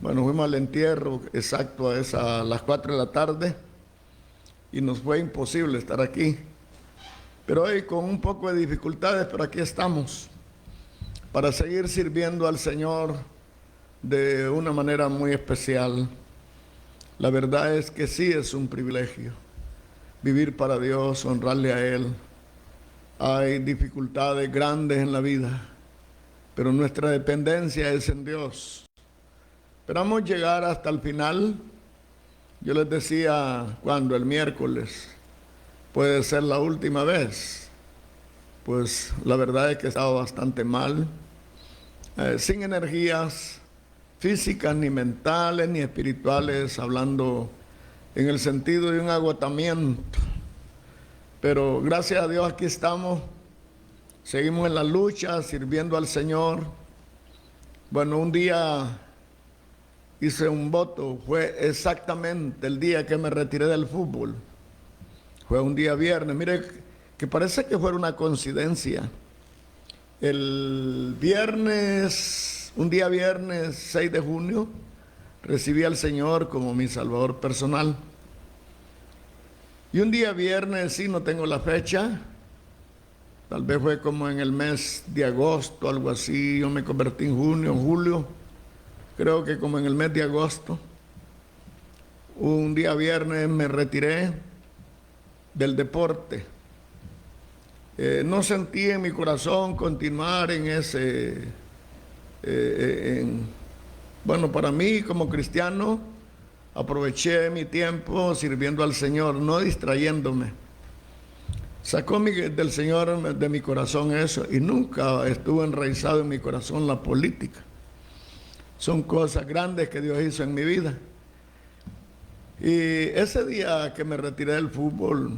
Bueno, fuimos al entierro exacto a las 4 de la tarde y nos fue imposible estar aquí. Pero hoy con un poco de dificultades, pero aquí estamos para seguir sirviendo al Señor de una manera muy especial. La verdad es que sí es un privilegio vivir para Dios, honrarle a Él. Hay dificultades grandes en la vida, pero nuestra dependencia es en Dios. Esperamos llegar hasta el final. Yo les decía el miércoles, puede ser la última vez. Pues la verdad es que he estado bastante mal, sin energías físicas, ni mentales, ni espirituales, hablando en el sentido de un agotamiento. Pero gracias a Dios aquí estamos, seguimos en la lucha, sirviendo al Señor. Bueno, un día hice un voto, fue exactamente el día que me retiré del fútbol. Fue un día viernes, mire que parece que fuera una coincidencia. El viernes, un día viernes 6 de junio, recibí al Señor como mi Salvador personal. Y un día viernes, sí, no tengo la fecha, tal vez fue como en el mes de agosto, algo así, yo me convertí en junio, julio, creo que como en el mes de agosto. Un día viernes me retiré del deporte. No sentí en mi corazón continuar en ese, bueno, para mí como cristiano, aproveché mi tiempo sirviendo al Señor, no distrayéndome. Sacó del Señor de mi corazón eso, y nunca estuvo enraizado en mi corazón la política. Son cosas grandes que Dios hizo en mi vida. Y ese día que me retiré del fútbol,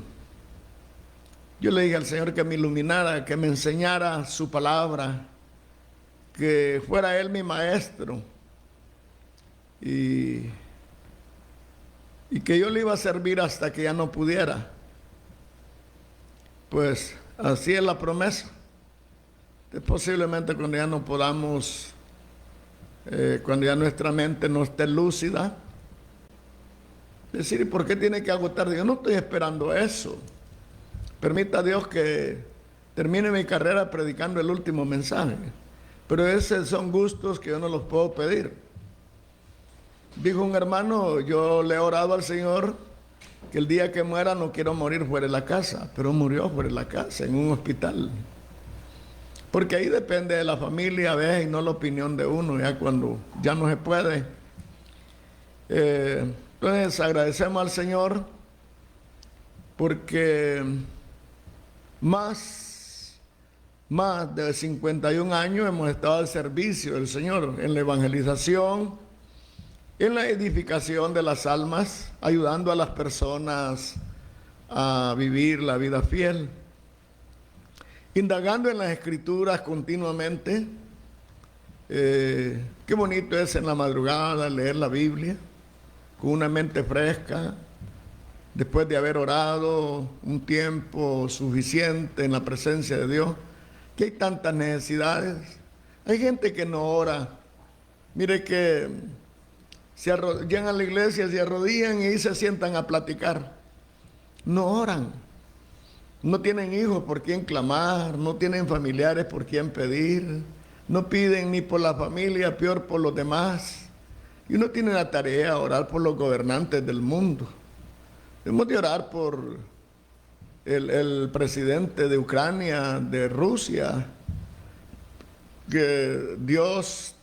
yo le dije al Señor que me iluminara, que me enseñara su palabra, que fuera Él mi maestro, y que yo le iba a servir hasta que ya no pudiera. Pues así es la promesa. Posiblemente cuando ya no podamos, cuando ya nuestra mente no esté lúcida, decir, ¿y por qué tiene que agotar? Yo no estoy esperando eso. Permita a Dios que termine mi carrera predicando el último mensaje. Pero esos son gustos que yo no los puedo pedir. Dijo un hermano, yo le he orado al Señor que el día que muera no quiero morir fuera de la casa, pero murió fuera de la casa, en un hospital. Porque ahí depende de la familia a veces y no la opinión de uno, ya cuando ya no se puede. Entonces agradecemos al Señor porque más de 51 años hemos estado al servicio del Señor en la evangelización, en la edificación de las almas, ayudando a las personas a vivir la vida fiel, indagando en las Escrituras continuamente. Qué bonito es en la madrugada leer la Biblia con una mente fresca, después de haber orado un tiempo suficiente en la presencia de Dios, que hay tantas necesidades. Hay gente que no ora. Mire que llegan a la iglesia, se arrodillan y ahí se sientan a platicar. No oran. No tienen hijos por quien clamar, no tienen familiares por quien pedir, no piden ni por la familia, peor por los demás. Y uno tiene la tarea de orar por los gobernantes del mundo. Debemos de orar por el presidente de Ucrania, de Rusia, que Dios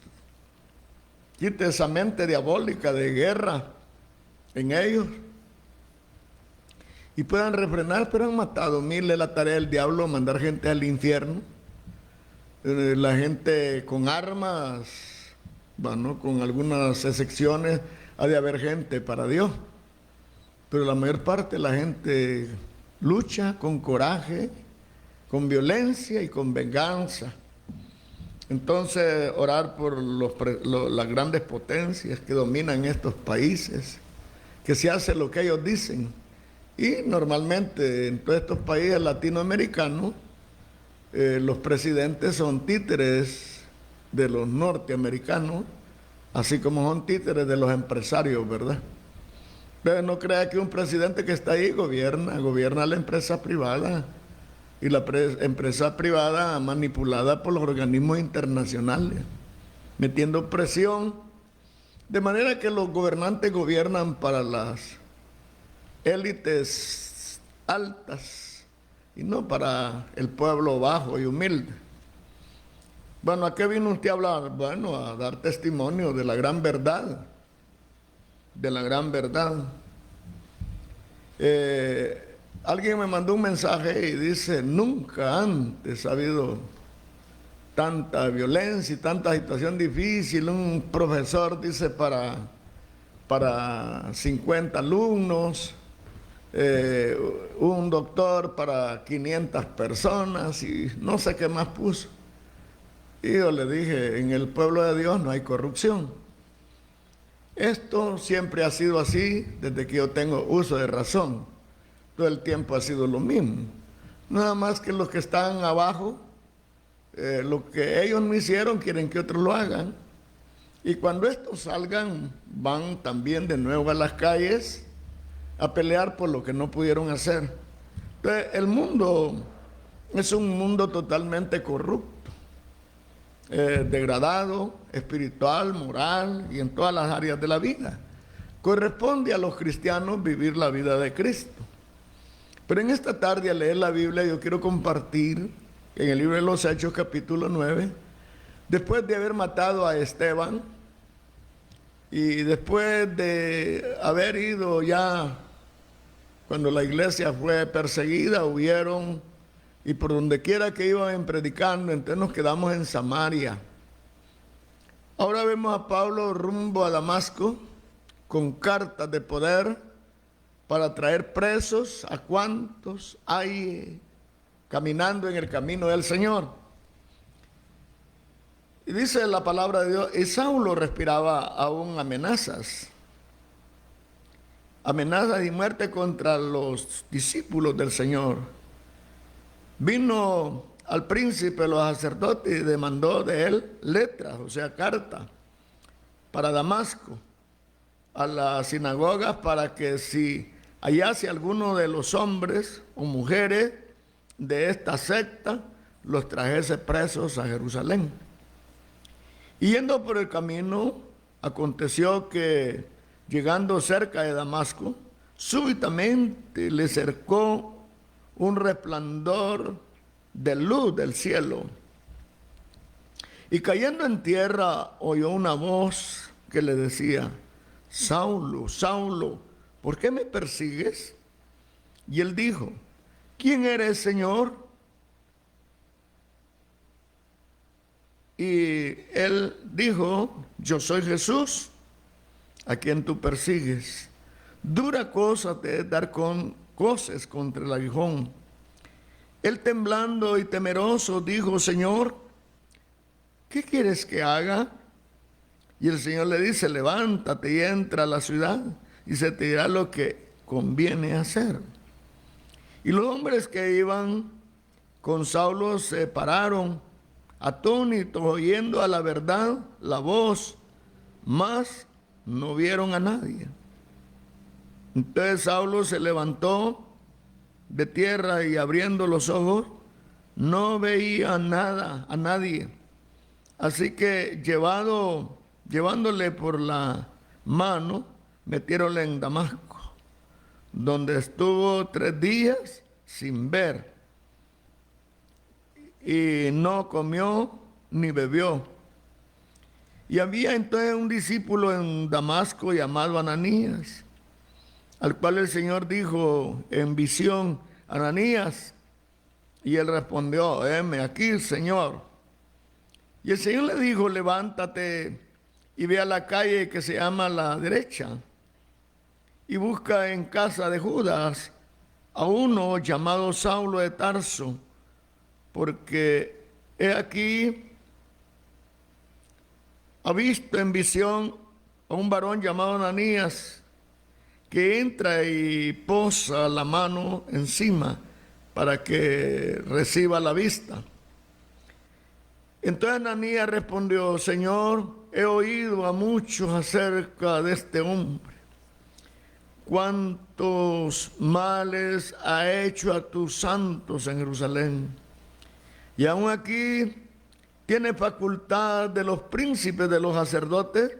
quite esa mente diabólica de guerra en ellos y puedan refrenar, pero han matado miles. La tarea del diablo, mandar gente al infierno. La gente con armas, bueno, con algunas excepciones, ha de haber gente para Dios, pero la mayor parte de la gente lucha con coraje, con violencia y con venganza. Entonces, orar por las grandes potencias que dominan estos países, que se hace lo que ellos dicen. Y normalmente en todos estos países latinoamericanos, los presidentes son títeres de los norteamericanos, así como son títeres de los empresarios, ¿verdad? Pero no crea que un presidente que está ahí gobierna la empresa privada, y la empresa privada manipulada por los organismos internacionales, metiendo presión, de manera que los gobernantes gobiernan para las élites altas y no para el pueblo bajo y humilde. Bueno, ¿a qué vino usted a hablar? Bueno, a dar testimonio de la gran verdad, de la gran verdad. Alguien me mandó un mensaje y dice, nunca antes ha habido tanta violencia y tanta situación difícil. Un profesor dice para 50 alumnos, un doctor para 500 personas y no sé qué más puso. Y yo le dije, en el pueblo de Dios no hay corrupción. Esto siempre ha sido así desde que yo tengo uso de razón. Todo el tiempo ha sido lo mismo. Nada más que los que están abajo, lo que ellos no hicieron, quieren que otros lo hagan. Y cuando estos salgan, van también de nuevo a las calles a pelear por lo que no pudieron hacer. Entonces, el mundo es un mundo totalmente corrupto, degradado, espiritual, moral y en todas las áreas de la vida. Corresponde a los cristianos vivir la vida de Cristo. Pero en esta tarde, al leer la Biblia, yo quiero compartir en el libro de los Hechos, capítulo 9, después de haber matado a Esteban y después de haber ido ya, cuando la iglesia fue perseguida, huyeron, y por donde quiera que iban predicando, entonces nos quedamos en Samaria. Ahora vemos a Pablo rumbo a Damasco con cartas de poder para traer presos a cuantos hay caminando en el camino del Señor. Y dice la palabra de Dios, y Saulo respiraba aún amenazas y muerte contra los discípulos del Señor. Vino al príncipe de los sacerdotes y demandó de él letras, o sea, carta, para Damasco, a las sinagogas, para que si hallase alguno de los hombres o mujeres de esta secta, los trajese presos a Jerusalén. Y yendo por el camino, aconteció que, llegando cerca de Damasco, súbitamente le cercó un resplandor de luz del cielo. Y cayendo en tierra, oyó una voz que le decía, Saulo, Saulo, ¿por qué me persigues? Y él dijo, ¿quién eres, Señor? Y él dijo, yo soy Jesús, a quien tú persigues. Dura cosa te es dar con coces contra el aguijón. Él, temblando y temeroso, dijo, Señor, ¿qué quieres que haga? Y el Señor le dice, levántate y entra a la ciudad y se te dirá lo que conviene hacer. Y los hombres que iban con Saulo se pararon atónitos, oyendo a la verdad la voz, mas no vieron a nadie. Entonces Saulo se levantó de tierra y abriendo los ojos, no veía nada, a nadie. Así que llevándole por la mano, metiéronle en Damasco, donde estuvo 3 días sin ver, y no comió ni bebió. Y había entonces un discípulo en Damasco llamado Ananías, al cual el Señor dijo en visión, Ananías, y él respondió, heme aquí, Señor. Y el Señor le dijo, levántate y ve a la calle que se llama La Derecha, y busca en casa de Judas a uno llamado Saulo de Tarso, porque he aquí, ha visto en visión a un varón llamado Ananías, que entra y posa la mano encima para que reciba la vista. Entonces Ananías respondió, Señor, he oído a muchos acerca de este hombre. Cuántos males ha hecho a tus santos en Jerusalén. Y aún aquí tiene facultad de los príncipes de los sacerdotes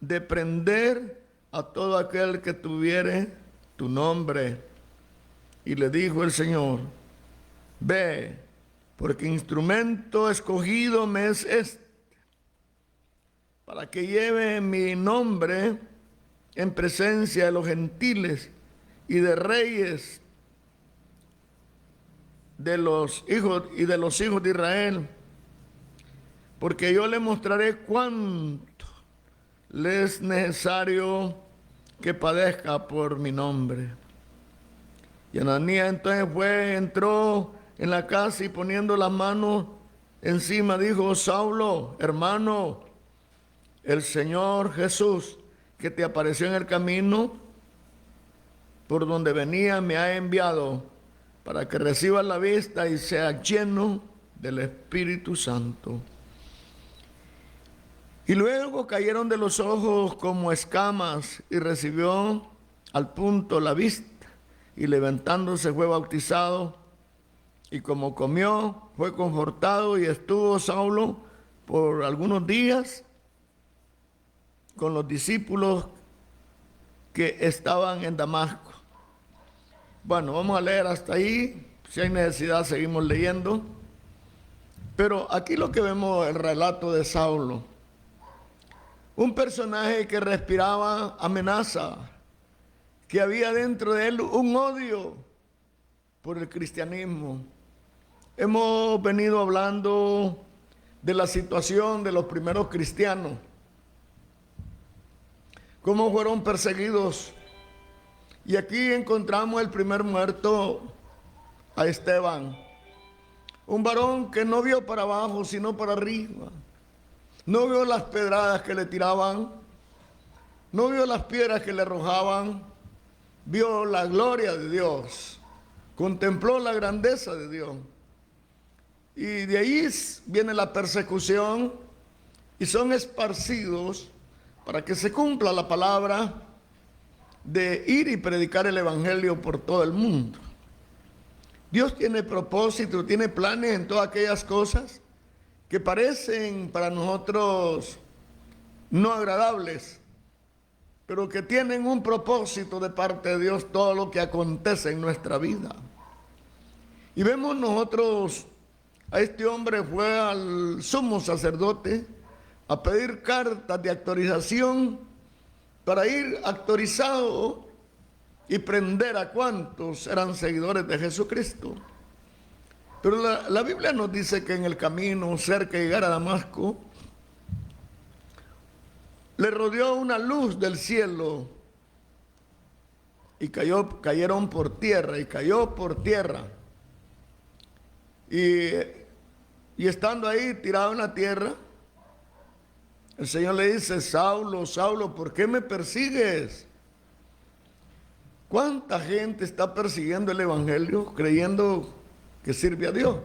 de prender a todo aquel que tuviere tu nombre. Y le dijo el Señor: ve, porque instrumento escogido me es este, para que lleve mi nombre en presencia de los gentiles y de reyes de los hijos de Israel, porque yo le mostraré cuánto le es necesario que padezca por mi nombre. Y Ananías entonces entró en la casa y poniendo las manos encima dijo: Saulo, hermano, el Señor Jesús que te apareció en el camino por donde venía me ha enviado para que recibas la vista y seas lleno del Espíritu Santo. Y luego cayeron de los ojos como escamas y recibió al punto la vista, y levantándose fue bautizado, y como comió fue confortado, y estuvo Saulo por algunos días con los discípulos que estaban en Damasco. Bueno, vamos a leer hasta ahí. Si hay necesidad seguimos leyendo. Pero aquí lo que vemos es el relato de Saulo. Un personaje que respiraba amenaza, que había dentro de él un odio por el cristianismo. Hemos venido hablando de la situación de los primeros cristianos, cómo fueron perseguidos. Y aquí encontramos el primer muerto, a Esteban, un varón que no vio para abajo sino para arriba. No vio las pedradas que le tiraban, no vio las piedras que le arrojaban, vio la gloria de Dios, contempló la grandeza de Dios. Y de ahí viene la persecución y son esparcidos para que se cumpla la palabra de ir y predicar el evangelio por todo el mundo. Dios tiene propósito, tiene planes en todas aquellas cosas que parecen para nosotros no agradables, pero que tienen un propósito de parte de Dios todo lo que acontece en nuestra vida. Y vemos nosotros a este hombre fue al sumo sacerdote a pedir cartas de autorización para ir autorizado y prender a cuantos eran seguidores de Jesucristo. Pero la Biblia nos dice que en el camino, cerca de llegar a Damasco, le rodeó una luz del cielo y cayeron por tierra, y cayó por tierra. Y estando ahí tirado en la tierra, el Señor le dice: Saulo, Saulo, ¿por qué me persigues? ¿Cuánta gente está persiguiendo el evangelio creyendo que sirve a Dios?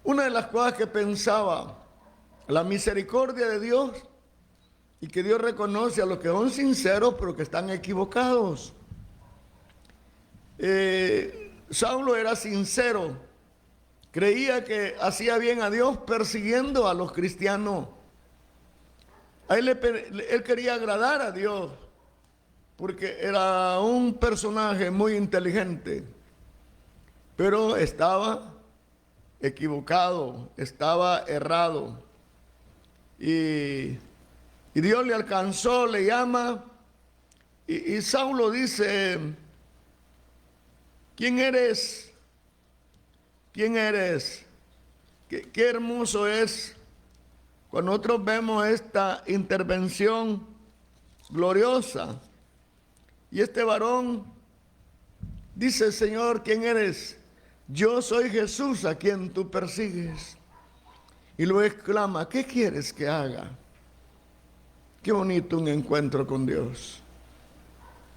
Una de las cosas que pensaba, la misericordia de Dios, y que Dios reconoce a los que son sinceros pero que están equivocados. Saulo era sincero, creía que hacía bien a Dios persiguiendo a los cristianos. Él quería agradar a Dios porque era un personaje muy inteligente, pero estaba equivocado, estaba errado. Y Dios le alcanzó, le llama, y Saulo dice: ¿quién eres? ¿Quién eres? Qué hermoso es cuando nosotros vemos esta intervención gloriosa. Y este varón dice: Señor, ¿quién eres? Yo soy Jesús a quien tú persigues. Y luego exclama: ¿qué quieres que haga? Qué bonito un encuentro con Dios.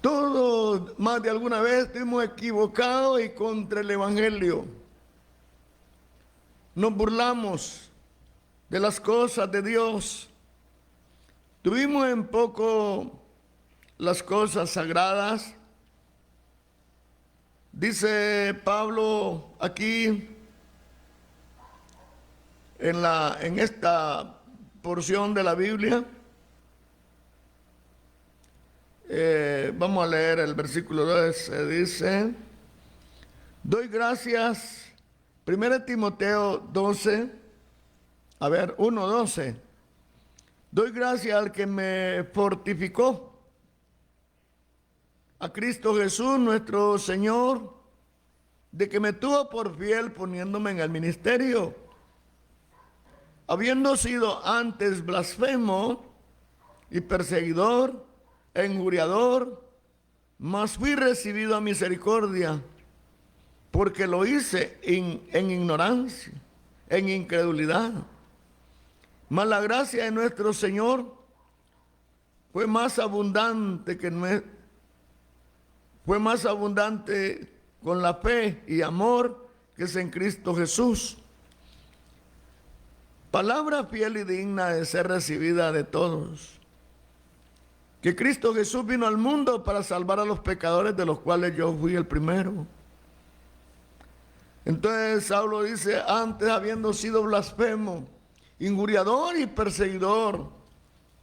Todos más de alguna vez estuvimos equivocados y contra el evangelio. Nos burlamos de las cosas de Dios. Tuvimos en poco las cosas sagradas. Dice Pablo aquí en esta porción de la Biblia. Vamos a leer el versículo 2. Dice: doy gracias, 1 Timoteo 12, 1:12. Doy gracias al que me fortificó, a Cristo Jesús nuestro Señor, de que me tuvo por fiel poniéndome en el ministerio, habiendo sido antes blasfemo y perseguidor e injuriador, mas fui recibido a misericordia, porque lo hice en ignorancia, en incredulidad. Mas la gracia de nuestro Señor fue más abundante con la fe y amor que es en Cristo Jesús. Palabra fiel y digna de ser recibida de todos, que Cristo Jesús vino al mundo para salvar a los pecadores, de los cuales yo fui el primero. Entonces Saulo dice: antes, habiendo sido blasfemo, injuriador y perseguidor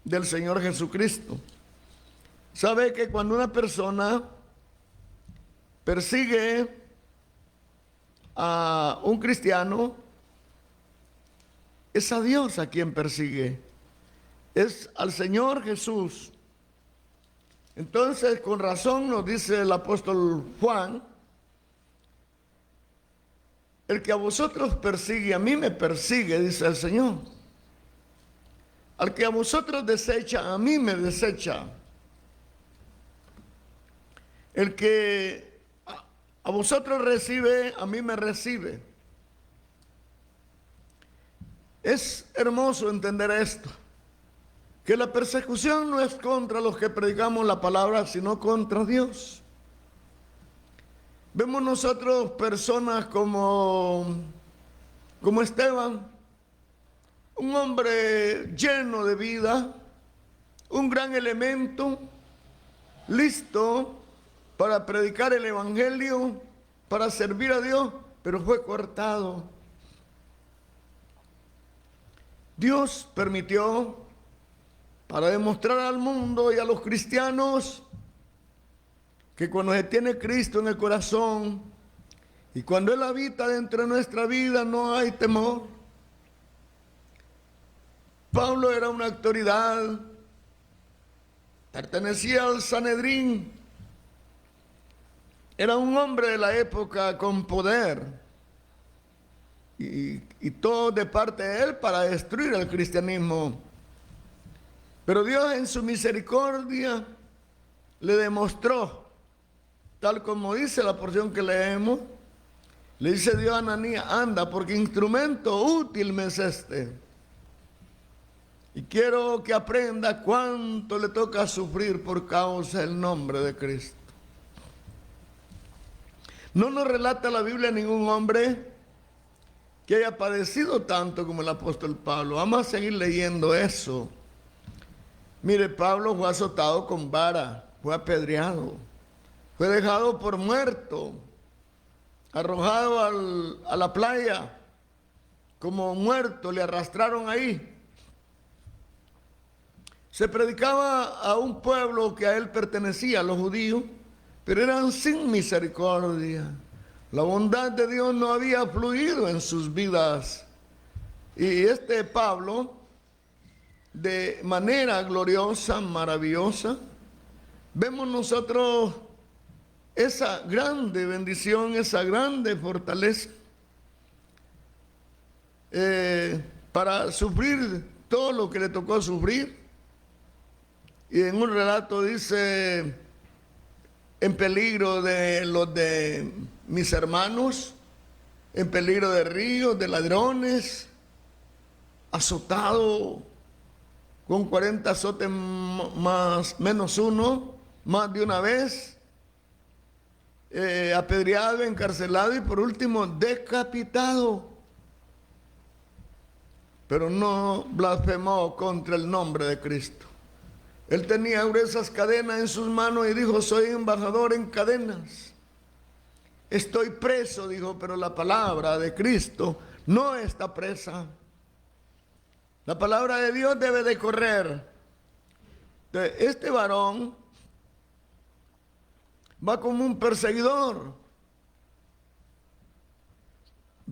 del Señor Jesucristo. ¿Sabe que cuando una persona persigue a un cristiano, es a Dios a quien persigue, es al Señor Jesús? Entonces, con razón nos dice el apóstol Juan: el que a vosotros persigue, a mí me persigue, dice el Señor. Al que a vosotros desecha, a mí me desecha. El que a vosotros recibe, a mí me recibe. Es hermoso entender esto, que la persecución no es contra los que predicamos la palabra, sino contra Dios. Vemos nosotros personas como Esteban, un hombre lleno de vida, un gran elemento, listo para predicar el evangelio, para servir a Dios, pero fue cortado. Dios permitió, para demostrar al mundo y a los cristianos, que cuando se tiene Cristo en el corazón y cuando Él habita dentro de nuestra vida, no hay temor. Pablo era una autoridad, pertenecía al Sanedrín, era un hombre de la época con poder, y todo de parte de él para destruir el cristianismo. Pero Dios, en su misericordia, le demostró, tal como dice la porción que leemos, le dice Dios a Ananías: anda, porque instrumento útil me es este. Y quiero que aprenda cuánto le toca sufrir por causa del nombre de Cristo. No nos relata la Biblia ningún hombre que haya padecido tanto como el apóstol Pablo. Vamos a seguir leyendo eso. Mire, Pablo fue azotado con vara, fue apedreado, fue dejado por muerto, arrojado a la playa como muerto, le arrastraron ahí. Se predicaba a un pueblo que a él pertenecía, a los judíos, pero eran sin misericordia. La bondad de Dios no había fluido en sus vidas. Y este Pablo, de manera gloriosa, maravillosa, vemos nosotros esa grande bendición, esa grande fortaleza para sufrir todo lo que le tocó sufrir. Y en un relato dice: en peligro de los de mis hermanos, en peligro de ríos, de ladrones, azotado con 40 azotes menos uno, más de una vez, apedreado, encarcelado y por último decapitado. Pero no blasfemó contra el nombre de Cristo. Él tenía gruesas cadenas en sus manos y dijo, soy embajador en cadenas. Estoy preso, dijo, pero la palabra de Cristo no está presa. La palabra de Dios debe de correr. Este varón va como un perseguidor.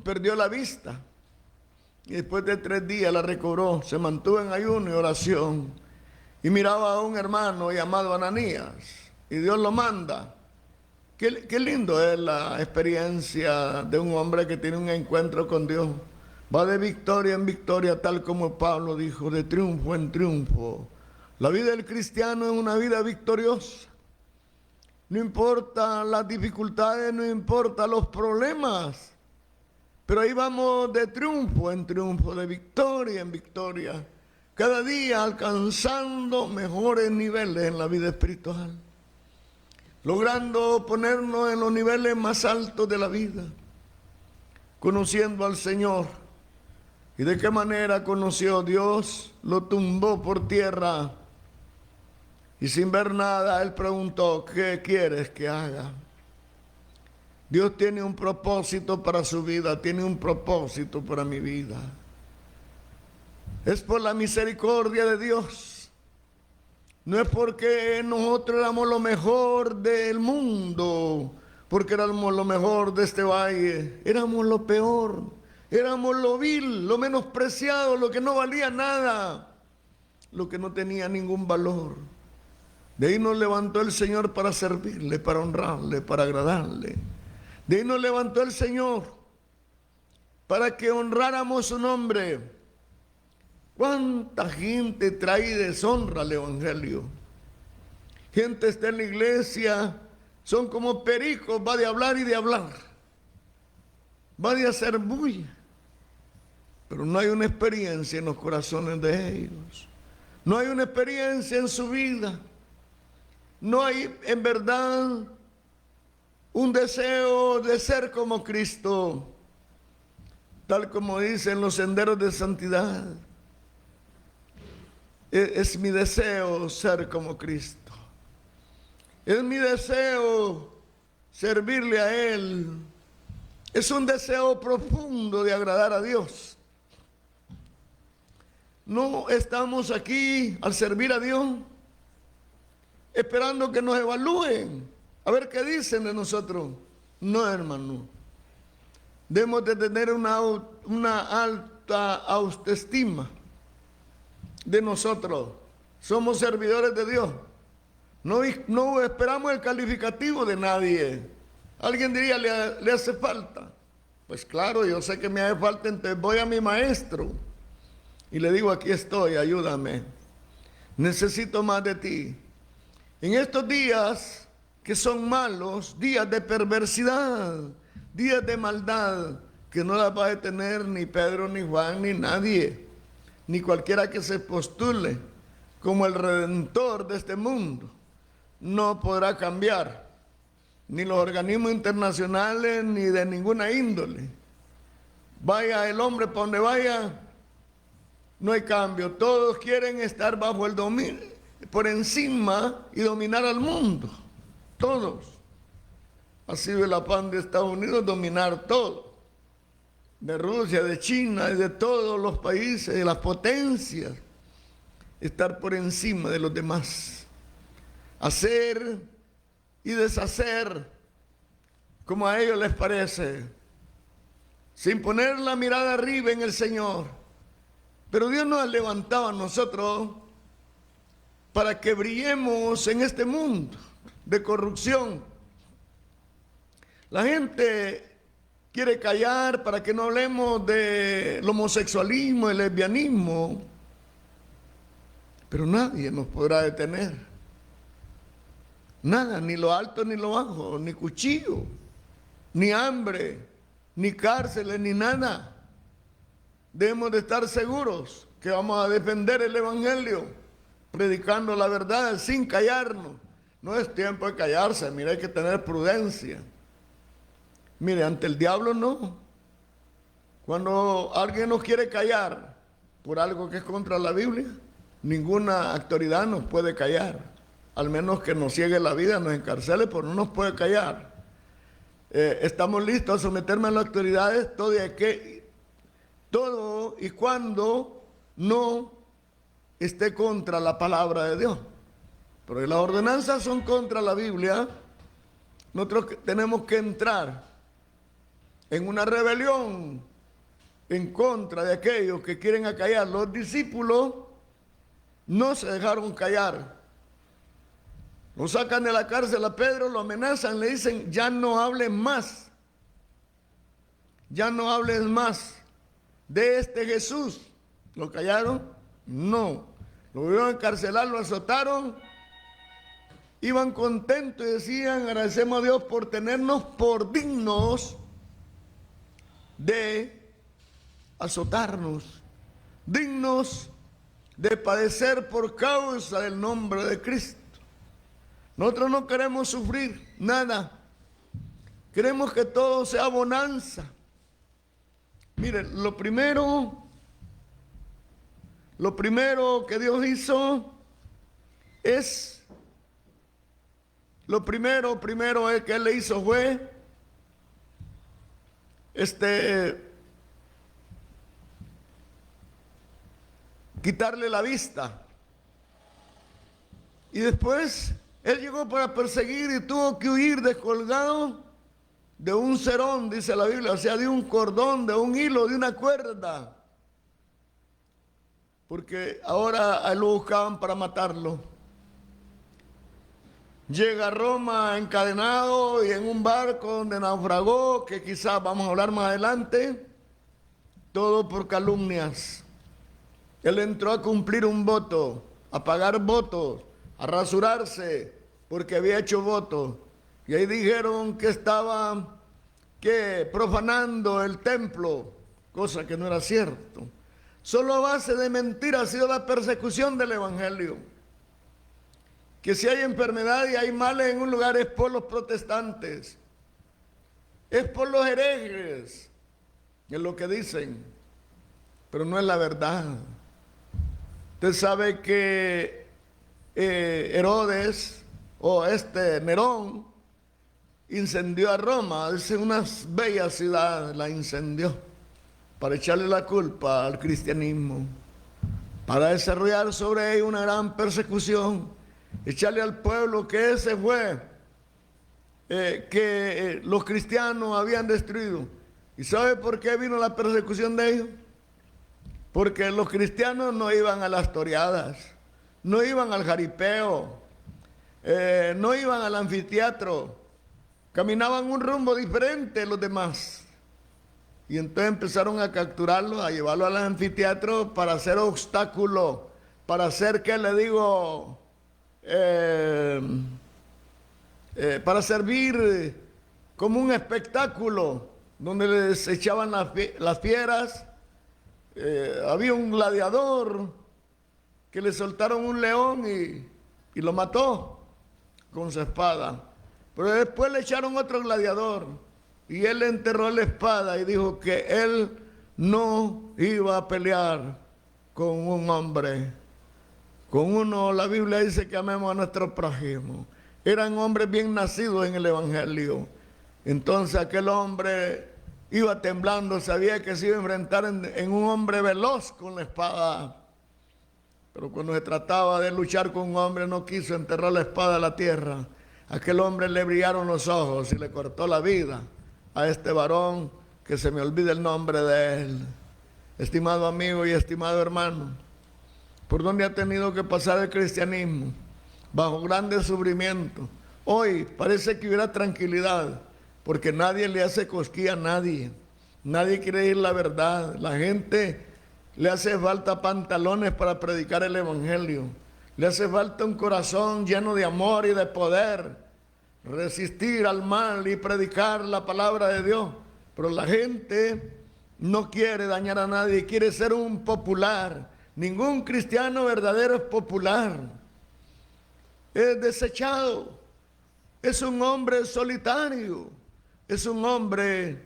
Perdió la vista. Y después de 3 días la recobró. Se mantuvo en ayuno y oración. Y miraba a un hermano llamado Ananías. Y Dios lo manda. Qué lindo es la experiencia de un hombre que tiene un encuentro con Dios. Va de victoria en victoria, tal como Pablo dijo, de triunfo en triunfo. La vida del cristiano es una vida victoriosa. No importa las dificultades, no importa los problemas. Pero ahí vamos de triunfo en triunfo, de victoria en victoria. Cada día alcanzando mejores niveles en la vida espiritual. Logrando ponernos en los niveles más altos de la vida. Conociendo al Señor. ¿Y de qué manera conoció Dios? Lo tumbó por tierra. Y sin ver nada, él preguntó, ¿qué quieres que haga? Dios tiene un propósito para su vida, tiene un propósito para mi vida. Es por la misericordia de Dios. No es porque nosotros éramos lo mejor del mundo, porque éramos lo mejor de este valle. Éramos lo peor, éramos lo vil, lo menospreciado, lo que no valía nada, lo que no tenía ningún valor. De ahí nos levantó el Señor para servirle, para honrarle, para agradarle. De ahí nos levantó el Señor para que honráramos su nombre. ¿Cuánta gente trae deshonra al Evangelio? Gente está en la iglesia, son como pericos, va de hablar y de hablar. Va de hacer bulla. Pero no hay una experiencia en los corazones de ellos. No hay una experiencia en su vida. No hay en verdad un deseo de ser como Cristo, tal como dicen los senderos de santidad. Es mi deseo ser como Cristo. Es mi deseo servirle a Él. Es un deseo profundo de agradar a Dios. No estamos aquí al servir a Dios esperando que nos evalúen, a ver qué dicen de nosotros. No, hermano. Debemos de tener una alta autoestima de nosotros. Somos servidores de Dios. No esperamos el calificativo de nadie. Alguien diría, ¿le hace falta? Pues claro, yo sé que me hace falta, entonces voy a mi maestro y le digo, aquí estoy, ayúdame. Necesito más de ti. En estos días que son malos, días de perversidad, días de maldad, que no las va a detener ni Pedro, ni Juan, ni nadie, ni cualquiera que se postule como el redentor de este mundo, no podrá cambiar, ni los organismos internacionales, ni de ninguna índole. Vaya el hombre para donde vaya, no hay cambio. Todos quieren estar bajo el dominio, por encima y dominar al mundo. Todos. Así ve la PAN de Estados Unidos, dominar todo. De Rusia, de China y de todos los países, de las potencias. Estar por encima de los demás. Hacer y deshacer como a ellos les parece. Sin poner la mirada arriba en el Señor. Pero Dios nos ha levantado a nosotros para que brillemos en este mundo de corrupción. La gente quiere callar para que no hablemos del homosexualismo, el lesbianismo, pero nadie nos podrá detener. Nada, ni lo alto ni lo bajo, ni cuchillo, ni hambre, ni cárceles, ni nada. Debemos de estar seguros que vamos a defender el Evangelio, predicando la verdad sin callarnos. No es tiempo de callarse, mire, hay que tener prudencia. Mire, ante el diablo no. Cuando alguien nos quiere callar por algo que es contra la Biblia, ninguna autoridad nos puede callar, al menos que nos ciegue la vida, nos encarcele, pero no nos puede callar. Estamos listos a someterme a las autoridades todo y cuando no esté contra la palabra de Dios. Pero las ordenanzas son contra la Biblia. Nosotros tenemos que entrar en una rebelión en contra de aquellos que quieren acallar. Los discípulos no se dejaron callar. Lo sacan de la cárcel a Pedro, lo amenazan, le dicen, ya no hables más. Ya no hables más de este Jesús. ¿Lo callaron? No. Lo volvieron a encarcelar, lo azotaron. Iban contentos y decían, agradecemos a Dios por tenernos por dignos de azotarnos, dignos de padecer por causa del nombre de Cristo. Nosotros no queremos sufrir nada. Queremos que todo sea bonanza. Miren, lo primero que Dios hizo es, lo primero es que Él le hizo fue, quitarle la vista. Y después Él llegó para perseguir y tuvo que huir descolgado de un cerón, dice la Biblia, o sea, de un cordón, de un hilo, de una cuerda. Porque ahora a él lo buscaban para matarlo. Llega a Roma encadenado y en un barco donde naufragó, que quizás vamos a hablar más adelante, todo por calumnias. Él entró a cumplir un voto, a pagar votos, a rasurarse, porque había hecho votos. Y ahí dijeron que estaba profanando el templo, cosa que no era cierto. Solo a base de mentiras ha sido la persecución del evangelio. Que si hay enfermedad y hay males en un lugar es por los protestantes, es por los herejes, es lo que dicen, pero no es la verdad. Usted sabe que Herodes o Nerón incendió a Roma, es una bella ciudad, la incendió para echarle la culpa al cristianismo, para desarrollar sobre ella una gran persecución, echarle al pueblo que ese fue, que los cristianos habían destruido. ¿Y sabe por qué vino la persecución de ellos? Porque los cristianos no iban a las toreadas, no iban al jaripeo, no iban al anfiteatro, caminaban un rumbo diferente de los demás. Y entonces empezaron a capturarlos, a llevarlos al anfiteatro para hacer obstáculo, para hacer, ¿qué le digo? Para servir como un espectáculo donde les echaban las fieras. Había un gladiador que le soltaron un león y lo mató con su espada. Pero después le echaron otro gladiador y él le enterró la espada y dijo que él no iba a pelear con un hombre. Con uno, la Biblia dice que amemos a nuestro prójimo. Eran hombres bien nacidos en el evangelio. Entonces aquel hombre iba temblando, sabía que se iba a enfrentar en un hombre veloz con la espada. Pero cuando se trataba de luchar con un hombre, no quiso enterrar la espada a la tierra. Aquel hombre le brillaron los ojos y le cortó la vida a este varón, que se me olvida el nombre de él. Estimado amigo y estimado hermano, ¿por dónde ha tenido que pasar el cristianismo? Bajo grandes sufrimientos. Hoy parece que hubiera tranquilidad, porque nadie le hace cosquilla a nadie. Nadie quiere decir la verdad. La gente le hace falta pantalones para predicar el evangelio. Le hace falta un corazón lleno de amor y de poder, resistir al mal y predicar la palabra de Dios. Pero la gente no quiere dañar a nadie, quiere ser un popular. Ningún cristiano verdadero es popular. Es desechado. Es un hombre solitario. Es un hombre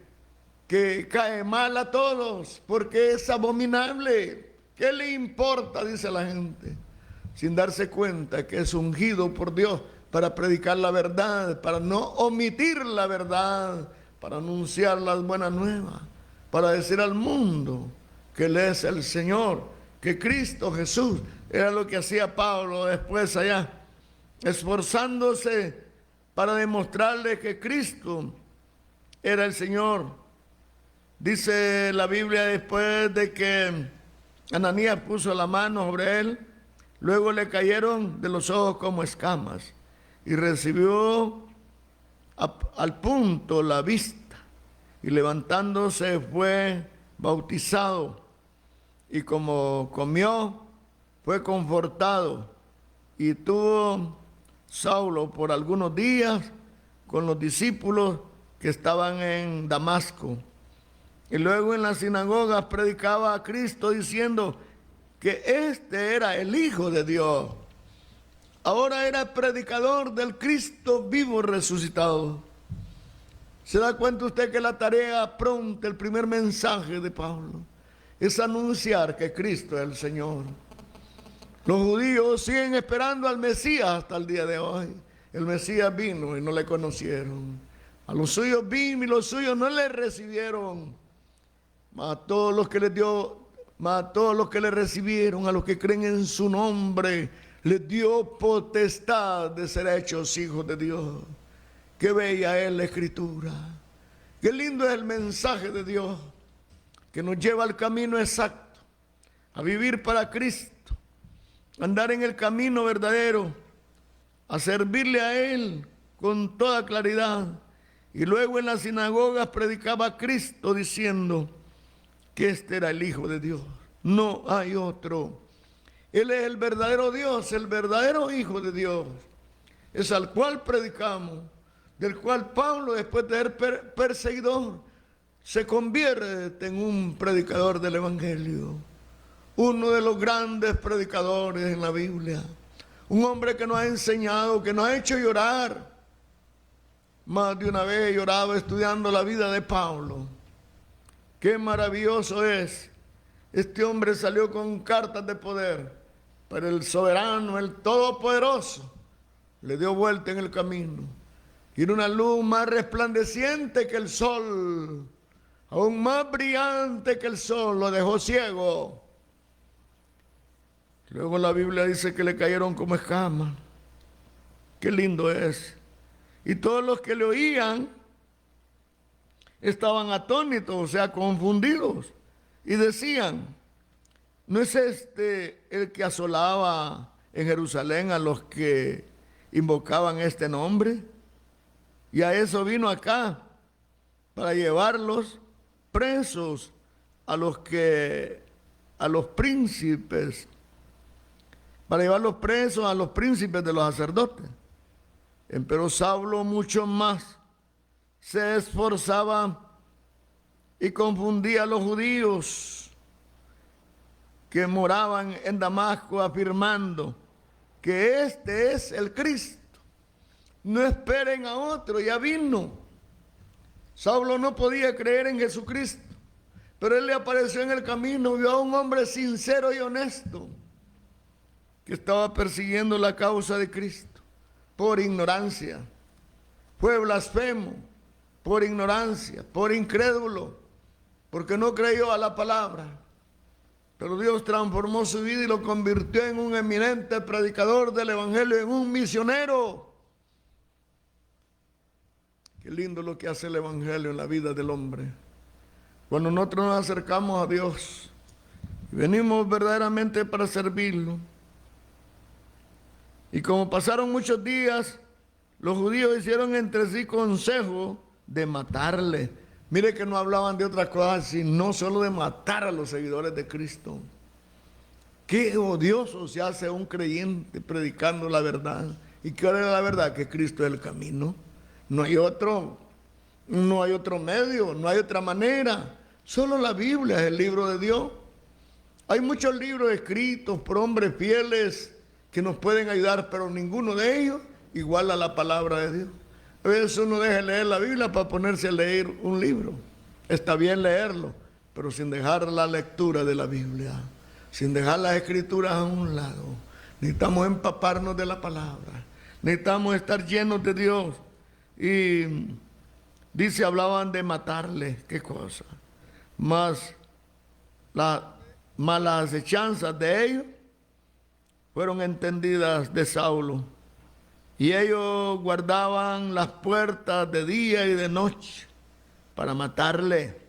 que cae mal a todos porque es abominable. ¿Qué le importa? Dice la gente. sin darse cuenta que es ungido por Dios para predicar la verdad, para no omitir la verdad, para anunciar las buenas nuevas, para decir al mundo que Él es el Señor, que Cristo Jesús. Era lo que hacía Pablo después allá, esforzándose para demostrarle que Cristo era el Señor. Dice la Biblia, después de que Ananías puso la mano sobre él, luego le cayeron de los ojos como escamas y recibió al punto la vista, y levantándose fue bautizado, y como comió fue confortado, y tuvo Saulo por algunos días con los discípulos que estaban en Damasco. Y luego en las sinagogas predicaba a Cristo diciendo que este era el Hijo de Dios. Ahora era predicador del Cristo vivo resucitado. ¿Se da cuenta usted que la tarea pronta, el primer mensaje de Pablo, es anunciar que Cristo es el Señor? Los judíos siguen esperando al Mesías hasta el día de hoy. El Mesías vino y no le conocieron. A los suyos vino y los suyos no le recibieron. Mas a todos los que les dio, mas a todos los que le recibieron, a los que creen en su nombre, les dio potestad de ser hechos hijos de Dios. Qué bella es la Escritura. Qué lindo es el mensaje de Dios, que nos lleva al camino exacto, a vivir para Cristo, andar en el camino verdadero, a servirle a Él con toda claridad. Y luego en las sinagogas predicaba a Cristo diciendo que este era el Hijo de Dios. No hay otro. Él es el verdadero Dios, el verdadero Hijo de Dios. Es al cual predicamos, del cual Pablo, después de ser perseguidor, se convierte en un predicador del Evangelio. Uno de los grandes predicadores en la Biblia. Un hombre que nos ha enseñado, que nos ha hecho llorar. Más de una vez he llorado estudiando la vida de Pablo. Qué maravilloso es. Este hombre salió con cartas de poder, pero el soberano, el todopoderoso, le dio vuelta en el camino. Y en una luz más resplandeciente que el sol, aún más brillante que el sol, lo dejó ciego. Luego la Biblia dice que le cayeron como escamas. Qué lindo es. Y todos los que le oían estaban atónitos, o sea, confundidos. Y decían, ¿no es este el que asolaba en Jerusalén a los que invocaban este nombre? Y a eso vino acá, para llevarlos presos a los príncipes, para llevarlos presos a los príncipes de los sacerdotes. Pero Saulo mucho más se esforzaba y confundía a los judíos que moraban en Damasco, afirmando que este es el Cristo. No esperen a otro, ya vino. Saulo no podía creer en Jesucristo, pero él le apareció en el camino, vio a un hombre sincero y honesto que estaba persiguiendo la causa de Cristo por ignorancia. Fue blasfemo por ignorancia, por incrédulo, porque no creyó a la palabra. Pero Dios transformó su vida y lo convirtió en un eminente predicador del Evangelio, en un misionero. Qué lindo lo que hace el Evangelio en la vida del hombre. Cuando nosotros nos acercamos a Dios y venimos verdaderamente para servirlo. Y como pasaron muchos días, los judíos hicieron entre sí consejo de matarle. Mire que no hablaban de otras cosas, sino solo de matar a los seguidores de Cristo. Qué odioso se hace un creyente predicando la verdad. ¿Y qué es la verdad? Que Cristo es el camino. No hay otro medio, no hay otra manera. Solo la Biblia es el libro de Dios. Hay muchos libros escritos por hombres fieles que nos pueden ayudar, pero ninguno de ellos igual a la palabra de Dios. A veces uno deja de leer la Biblia para ponerse a leer un libro. Está bien leerlo, pero sin dejar la lectura de la Biblia, sin dejar las escrituras a un lado. Necesitamos empaparnos de la palabra. Necesitamos estar llenos de Dios. Y dice, hablaban de matarle. ¿Qué cosa? Más las malas acechanzas de ellos fueron entendidas de Saulo. Y ellos guardaban las puertas de día y de noche para matarle.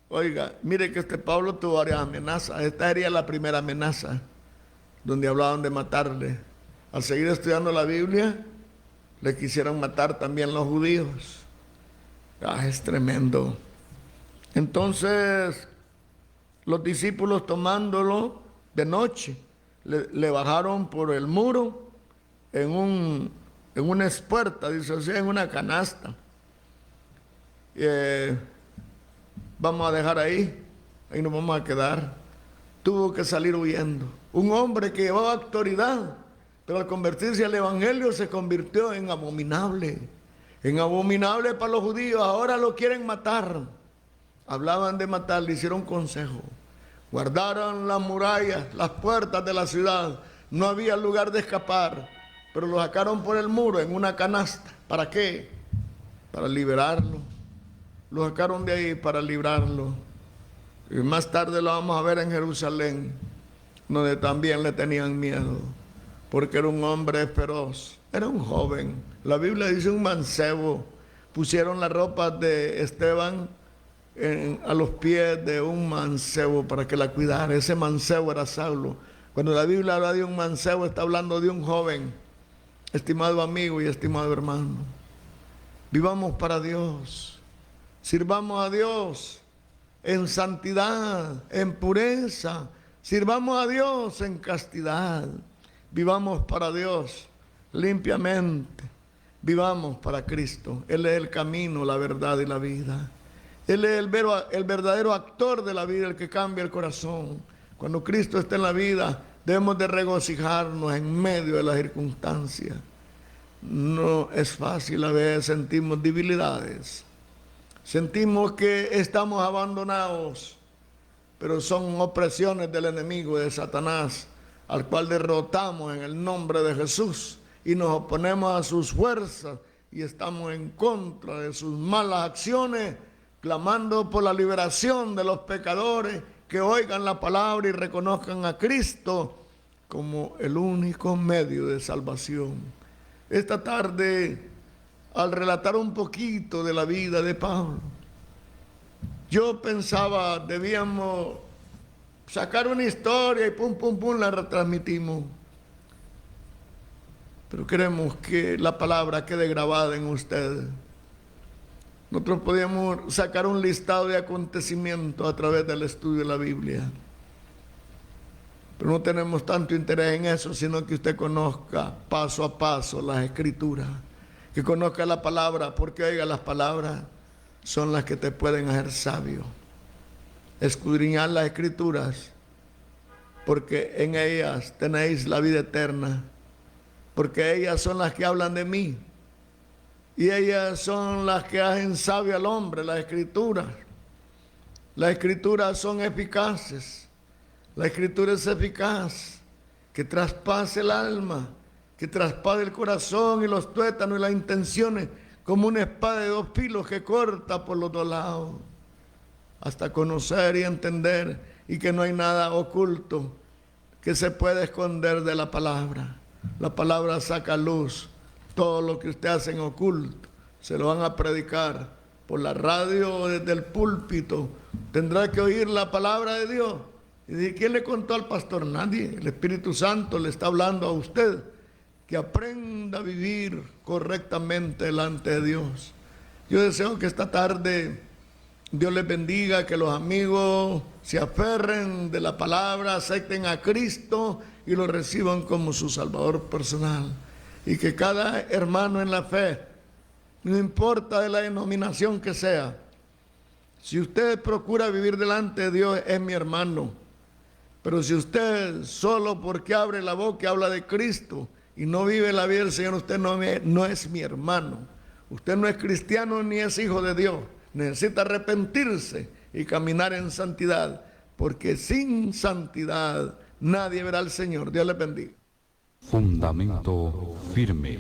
Oiga, mire que Pablo tuvo varias amenazas. Esta sería la primera amenaza donde hablaban de matarle. Al seguir estudiando la Biblia, le quisieron matar también los judíos. Es tremendo. Entonces, los discípulos tomándolo de noche, le bajaron por el muro en una espuerta, dice, o sea, en una canasta. Vamos a dejar ahí nos vamos a quedar. Tuvo que salir huyendo. Un hombre que llevaba autoridad, pero al convertirse al evangelio se convirtió en abominable para los judíos. Ahora lo quieren matar. Hablaban de matar, le hicieron consejo. Guardaron las murallas, las puertas de la ciudad. No había lugar de escapar, pero lo sacaron por el muro en una canasta. ¿Para qué? Para liberarlo. Lo sacaron de ahí para librarlo. Y más tarde lo vamos a ver en Jerusalén, donde también le tenían miedo, porque era un hombre feroz, era un joven. La Biblia dice un mancebo. Pusieron las ropas de Esteban a los pies de un mancebo para que la cuidara. Ese mancebo era Saulo. Cuando la Biblia habla de un mancebo, está hablando de un joven. Estimado amigo y estimado hermano, vivamos para Dios, sirvamos a Dios en santidad, en pureza, sirvamos a Dios en castidad, vivamos para Dios limpiamente, vivamos para Cristo. Él es el camino, la verdad y la vida. Él es el verdadero actor de la vida, el que cambia el corazón. Cuando Cristo está en la vida, debemos de regocijarnos en medio de las circunstancias. No es fácil, a veces sentimos debilidades. Sentimos que estamos abandonados, pero son opresiones del enemigo, de Satanás, al cual derrotamos en el nombre de Jesús y nos oponemos a sus fuerzas y estamos en contra de sus malas acciones, clamando por la liberación de los pecadores, que oigan la palabra y reconozcan a Cristo como el único medio de salvación. Esta tarde, al relatar un poquito de la vida de Pablo, yo pensaba, debíamos sacar una historia y pum, pum, pum, la retransmitimos. Pero queremos que la palabra quede grabada en ustedes. Nosotros podíamos sacar un listado de acontecimientos a través del estudio de la Biblia. Pero no tenemos tanto interés en eso, sino que usted conozca paso a paso las Escrituras. Que conozca la palabra, porque oiga, las palabras son las que te pueden hacer sabio. Escudriñar las Escrituras, porque en ellas tenéis la vida eterna, porque ellas son las que hablan de mí. Y ellas son las que hacen sabio al hombre, las Escrituras. Las Escrituras son eficaces. La Escritura es eficaz, que traspase el alma, que traspase el corazón y los tuétanos y las intenciones, como una espada de dos filos que corta por los dos lados, hasta conocer y entender, y que no hay nada oculto que se pueda esconder de la palabra. La palabra saca luz. Todo lo que usted hace en oculto, se lo van a predicar por la radio o desde el púlpito. Tendrá que oír la palabra de Dios. ¿Y de quién le contó al pastor? Nadie. El Espíritu Santo le está hablando a usted. Que aprenda a vivir correctamente delante de Dios. Yo deseo que esta tarde Dios les bendiga, que los amigos se aferren de la palabra, acepten a Cristo y lo reciban como su Salvador personal. Y que cada hermano en la fe, no importa de la denominación que sea, si usted procura vivir delante de Dios, es mi hermano. Pero si usted solo porque abre la boca habla de Cristo y no vive la vida del Señor, usted no es mi hermano. Usted no es cristiano ni es hijo de Dios. Necesita arrepentirse y caminar en santidad, porque sin santidad nadie verá al Señor. Dios les bendiga. Fundamento firme.